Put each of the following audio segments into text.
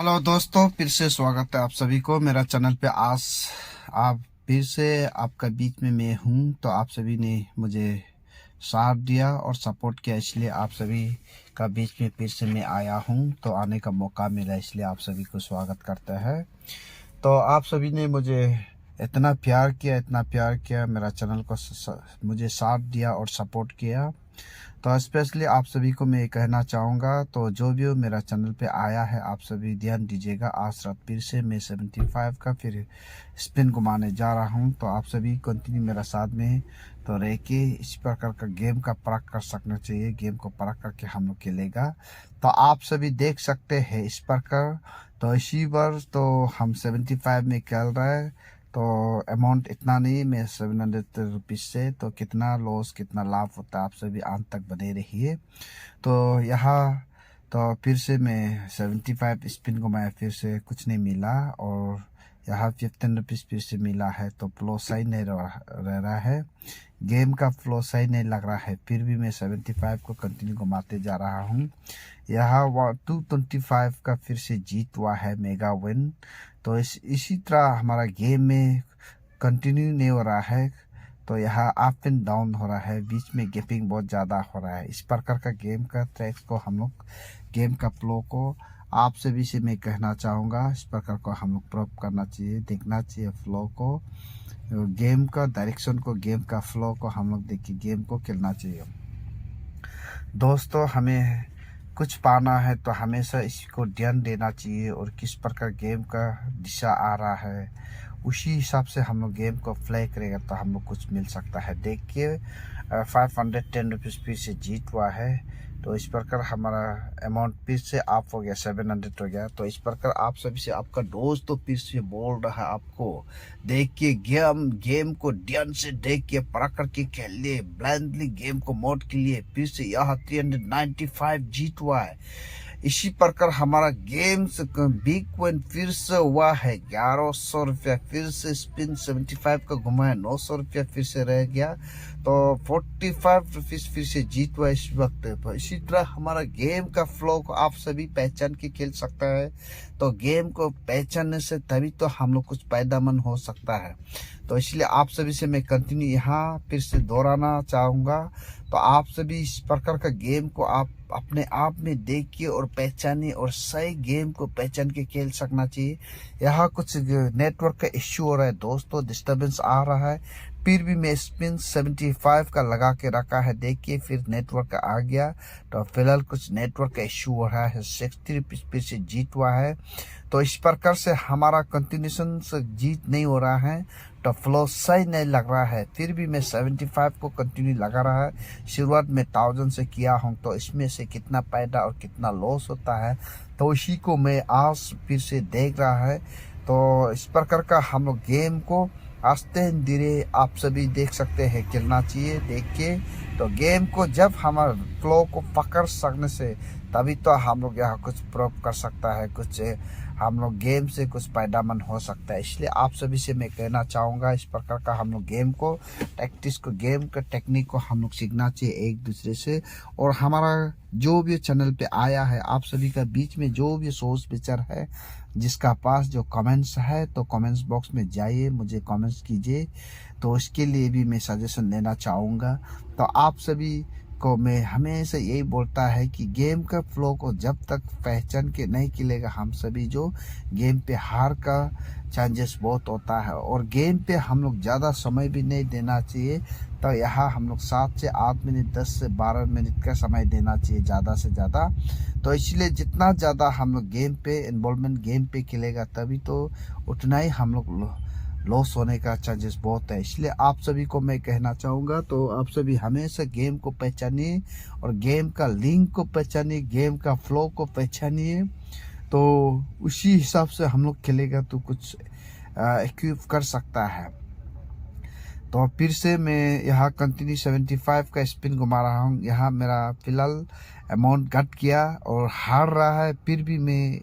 Hello दोस्तों, फिर से स्वागत है आप सभी को मेरा चैनल पे। आज आप फिर से आपका बीच में मैं हूँ, तो आप सभी ने मुझे साथ दिया और सपोर्ट किया, इसलिए आप सभी का बीच में फिर से मैं आया हूँ। तो आने का मौका मिला, इसलिए आप सभी को स्वागत करता है। तो आप सभी ने मुझे इतना प्यार किया मेरा चैनल को मुझे साथ दिया और सपोर्ट किया। तो स्पेशली आप सभी को मैं कहना चाहूँगा, तो जो भी मेरा चैनल पे आया है आप सभी ध्यान दीजिएगा। आज रात फिर से मैं 75 का फिर स्पिन घुमाने जा रहा हूँ, तो आप सभी कंटिन्यू मेरा साथ में तो रह के इस प्रकार का गेम का परख कर सकना चाहिए। गेम को परख करके हम लोग खेलेगा, तो आप सभी देख सकते हैं इस प्रकार। तो इसी बार तो हम 75 में खेल रहे हैं, तो अमाउंट इतना नहीं, मैं 700 रुपीज़ से। तो कितना लॉस कितना लाभ होता है, आप सभी अंत तक बने रहिए। तो यहाँ तो फिर से मैं 75 स्पिन घुमाया, फिर से कुछ नहीं मिला। और यहाँ 15 रुपीज़ फिर से मिला है, तो फ्लो सही नहीं रह रहा है, गेम का फ्लो सही नहीं लग रहा है। फिर भी मैं 75 को कंटिन्यू घुमाते जा रहा हूँ। यहाँ 225 का फिर से जीत हुआ है मेगा विन। तो इसी तरह हमारा गेम में कंटिन्यू नहीं हो रहा है, तो यहाँ अप एंड डाउन हो रहा है, बीच में गैपिंग बहुत ज़्यादा हो रहा है। इस प्रकार का गेम का ट्रैक्स को हम लोग, गेम का फ्लो को आप सभी से मैं कहना चाहूँगा, इस प्रकार को हम लोग प्रूव करना चाहिए, देखना चाहिए फ्लो को, गेम का डायरेक्शन को, गेम का फ्लो को हम लोग देख के गेम को खेलना चाहिए। दोस्तों, हमें कुछ पाना है तो हमेशा इसको ध्यान देना चाहिए, और किस प्रकार गेम का दिशा आ रहा है उसी हिसाब से हम लोग गेम को प्ले करेगा तो हम लोग कुछ मिल सकता है। देखिए 510 रुपीज़ फिर से जीत हुआ है, तो इस प्रकार हमारा अमाउंट फिर से आप हो गया, 700 हो गया। तो इस प्रकार आप सभी से आपका दोस्त तो फिर से बोल रहा है, आपको देखिए गेम को ध्यान से देख के परख करके खेलिए, ब्लाइंडली गेम को मोड के लिए। फिर से यहाँ 395 जीत हुआ है। इसी प्रकार हमारा गेम्स बिग पॉइंट फिर से हुआ है 1100 रुपया। फिर से स्पिन 75 का घुमाया, 900 रुपया फिर से रह गया, तो 45 रुपीज़ फिर से जीत हुआ इस वक्त। तो इसी तरह हमारा गेम का फ्लो को आप सभी पहचान के खेल सकता है। तो गेम को पहचानने से तभी तो हम लोग कुछ फायदामंद हो सकता है। तो इसलिए आप सभी से मैं कंटिन्यू यहाँ फिर से दोहराना चाहूँगा। तो आप सभी इस प्रकार का गेम को आप अपने आप में देखिए और पहचानिए, और सही गेम को पहचान के खेल सकना चाहिए। यहाँ कुछ नेटवर्क का इश्यू हो रहा है दोस्तों, डिस्टरबेंस आ रहा है, फिर भी मैं स्पिन 75 का लगा के रखा है। देखिए फिर नेटवर्क आ गया, तो फिलहाल कुछ नेटवर्क का इश्यू हो रहा है। 60 रुपीज़ फिर से जीत हुआ है। तो इस प्रकार से हमारा कंटिन्यूशन से जीत नहीं हो रहा है, तो फ्लो सही नहीं लग रहा है। फिर भी मैं 75 को कंटिन्यू लगा रहा है। शुरुआत में 1000 से किया हूँ, तो इसमें से कितना फायदा और कितना लॉस होता है, तो इसी को मैं आज फिर से देख रहा है। तो इस प्रकार का हम लोग गेम को आस्ते धीरे आप सभी देख सकते हैं खेलना चाहिए। देखिए तो गेम को जब हमारे फ्लो को पकड़ सकने से तभी तो हम लोग यहाँ कुछ प्रूव कर सकता है, कुछ हम लोग गेम से कुछ फायदामंद हो सकता है। इसलिए आप सभी से मैं कहना चाहूँगा, इस प्रकार का हम लोग गेम को टैक्टिस को, गेम का टेक्निक को हम लोग सीखना चाहिए एक दूसरे से। और हमारा जो भी चैनल पे आया है, आप सभी का बीच में जो भी सोच विचार है, जिसका पास जो कमेंट्स है, तो कमेंट्स बॉक्स में जाइए, मुझे कमेंट्स कीजिए। तो इसके लिए भी मैं सजेशन देना चाहूँगा। तो आप सभी को मैं हमेशा यही बोलता है कि गेम का फ्लो को जब तक पहचान के नहीं खेलेगा, हम सभी जो गेम पे हार का चांसेस बहुत होता है। और गेम पे हम लोग ज़्यादा समय भी नहीं देना चाहिए। तो यहाँ हम लोग 7 से 8 मिनट, 10 से 12 मिनट का समय देना चाहिए ज़्यादा से ज़्यादा। तो इसलिए जितना ज़्यादा हम लोग गेम पे इन्वॉल्वमेंट, गेम पे खेलेगा, तभी तो उतना ही हम लोग लॉस होने का चांसेस बहुत है। इसलिए आप सभी को मैं कहना चाहूँगा, तो आप सभी हमेशा गेम को पहचानिए और गेम का लिंक को पहचानिए, गेम का फ्लो को पहचानिए। तो उसी हिसाब से हम लोग खेलेगा तो कुछ इक्विप कर सकता है। तो फिर से मैं यहाँ कंटिन्यू 75 का स्पिन घुमा रहा हूँ। यहाँ मेरा फिलहाल अमाउंट घट गया और हार रहा है, फिर भी मैं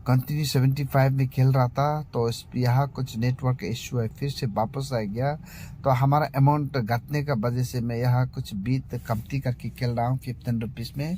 कंटिन्यू 75 में खेल रहा था। तो इस यहाँ कुछ नेटवर्क इशू है, फिर से वापस आ गया। तो हमारा अमाउंट घटने का वजह से मैं यहाँ कुछ बीट कमती करके खेल रहा हूँ 15 रुपीज़ में।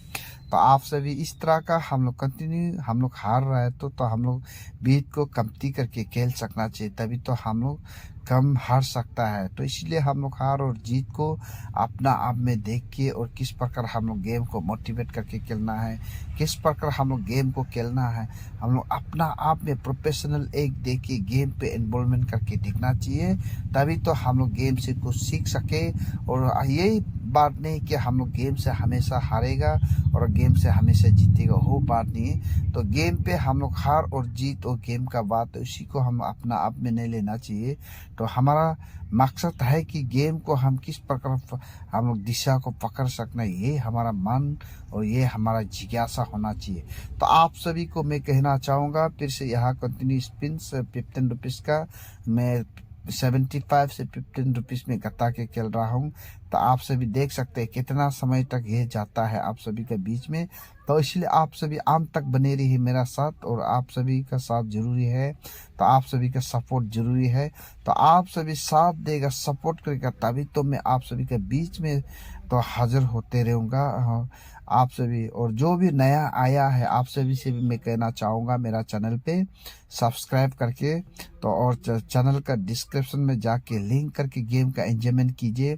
तो आप सभी इस तरह का हम लोग कंटिन्यू, हम लोग हार रहे हैं तो हम लोग बीट को कमती करके खेल सकना चाहिए, तभी तो हम लोग कम हार सकता है। तो इसलिए हम लोग हार और जीत को अपना आप में देख के और किस प्रकार हम लोग गेम को मोटिवेट करके खेलना है, किस प्रकार हम लोग गेम को खेलना है, हम लोग अपना आप में प्रोफेशनल एक देख के गेम पे इन्वॉल्वमेंट करके देखना चाहिए, तभी तो हम लोग गेम से कुछ सीख सके। और यही बात नहीं कि हम लोग गेम से हमेशा हारेगा और गेम से हमेशा जीतेगा, वो बात नहीं है। तो गेम पे हम लोग हार और जीत और गेम का बात है, उसी को हम अपना आप में नहीं लेना चाहिए। तो हमारा मकसद है कि गेम को हम किस प्रकार हम लोग दिशा को पकड़ सकना, ये हमारा मन और ये हमारा जिज्ञासा होना चाहिए। तो आप सभी को मैं कहना चाहूँगा फिर से, यहाँ कंटिन्यू स्पिन 15 रुपीज़ का मैं 75 से 15 रुपीज़ में घटा के खेल रहा हूँ। तो आप सभी देख सकते हैं कितना समय तक ये जाता है आप सभी के बीच में। तो इसलिए आप सभी अंत तक बने रहिए मेरा साथ, और आप सभी का साथ जरूरी है, तो आप सभी का सपोर्ट जरूरी है। तो आप सभी साथ देगा, सपोर्ट करेगा, तभी तो मैं आप सभी के बीच में तो हाजिर होते रहूँगा। हाँ, आप सभी और जो भी नया आया है आप सभी से भी मैं कहना चाहूँगा, मेरा चैनल पे सब्सक्राइब करके तो और चैनल का डिस्क्रिप्शन में जाके लिंक करके गेम का एंजॉयमेंट कीजिए।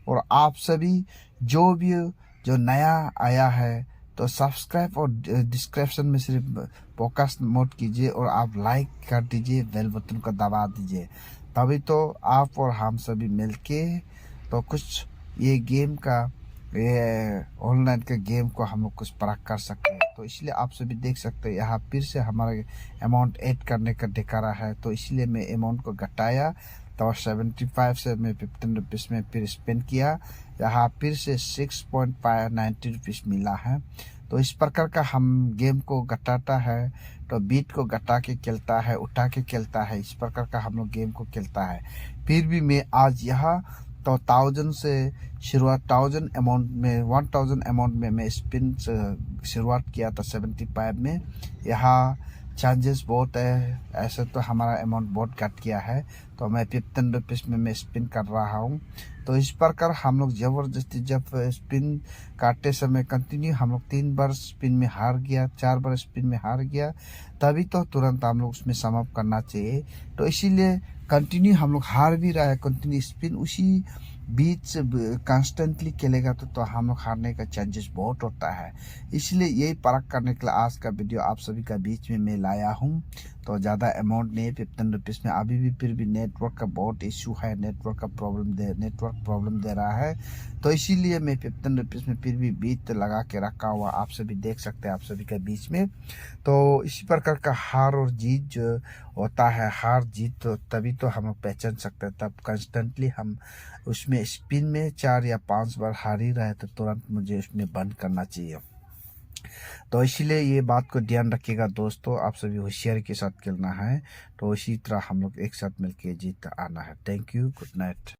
और आप सभी जो नया आया है तो सब्सक्राइब और डिस्क्रिप्शन में सिर्फ फोकस मोड कीजिए और आप लाइक कर दीजिए, बेल बटन को दबा दीजिए, तभी तो आप और हम सभी मिलके तो कुछ ये गेम का, ये ऑनलाइन के गेम को हम लोग कुछ परख कर सकते हैं। तो इसलिए आप सभी देख सकते हैं यहाँ फिर से हमारा अमाउंट ऐड करने का दिखा रहा है, तो इसलिए मैं अमाउंट को घटाया। तो 75 से मैं 15 रुपीज़ में फिर स्पेंड किया, यहाँ फिर से 6.90 रुपीज़ मिला है। तो इस प्रकार का हम गेम को घटाता है, तो बीट को घटा के खेलता है, उठा के खेलता है, इस प्रकार का हम लोग गेम को खेलता है। फिर भी मैं आज यहाँ तो 1000 से शुरुआत, 1000 अमाउंट में 1000 अमाउंट में मैं स्पिन शुरुआत किया था 75 में। यहाँ चांसेस बहुत है, ऐसे तो हमारा अमाउंट बहुत घट गया है, तो मैं 15 रुपीज़ में मैं स्पिन कर रहा हूँ। तो इस प्रकार हम लोग ज़बरदस्ती जब स्पिन काटते समय कंटिन्यू हम लोग 3 बार स्पिन में हार गया, 4 बार स्पिन में हार गया, तभी तो तुरंत हम लोग उसमें समाप्त करना चाहिए। तो इसीलिए कंटिन्यू हम लोग हार भी रहा है, कंटिन्यू स्पिन उसी बीच से कॉन्स्टेंटली खेलेगा तो हम लोग हारने का चांसेस बहुत होता है। इसलिए यही परख करने के लिए आज का वीडियो आप सभी का बीच में मैं लाया हूँ। तो ज़्यादा अमाउंट नहीं, 15 रुपीज़ में। अभी भी फिर भी नेटवर्क का बहुत इशू है, नेटवर्क प्रॉब्लम दे रहा है, तो इसीलिए मैं 15 रुपीज़ में फिर भी बीच लगा के रखा हुआ, आप सभी देख सकते हैं आप सभी के बीच में। तो इसी प्रकार का हार और जीत जो होता है, हार जीत तो तभी तो हम पहचान सकते हैं, तब कंस्टेंटली हम उसमें स्पिन में 4 या 5 बार हार ही रहे तो तुरंत मुझे उसमें बंद करना चाहिए। तो इसीलिए ये बात को ध्यान रखिएगा दोस्तों, आप सभी होशियारी के साथ खेलना है, तो इसी तरह हम लोग एक साथ मिलकर जीत आना है। Thank you, good night.